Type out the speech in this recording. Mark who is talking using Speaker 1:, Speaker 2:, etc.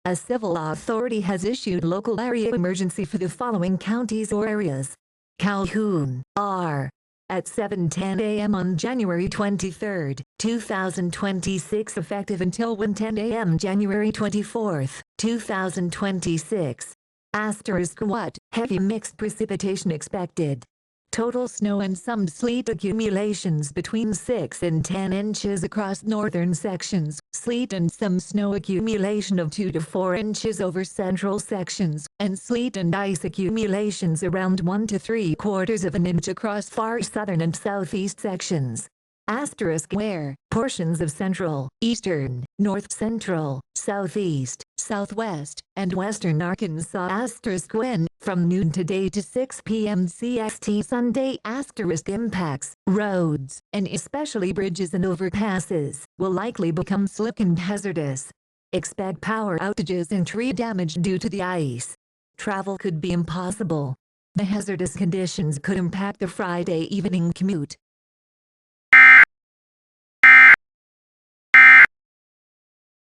Speaker 1: A civil authority has issued local area emergency for the following counties or areas. Calhoun Arrr. At 7:10 a.m. on January 23, 2026, effective until 1:10 a.m. January 24, 2026. What? Heavy mixed precipitation expected. Total snow and some sleet accumulations between 6 and 10 inches across northern sections, sleet and some snow accumulation of 2 to 4 inches over central sections, and sleet and ice accumulations around 1 to 3/4 of an inch across far southern and southeast sections. Where portions of central, eastern, north central, southeast, southwest, and western Arkansas when, from noon today to 6 p.m. CST Sunday impacts, roads, and especially bridges and overpasses, will likely become slick and hazardous. Expect power outages and tree damage due to the ice. Travel could be impossible. The hazardous conditions could impact the Friday evening commute.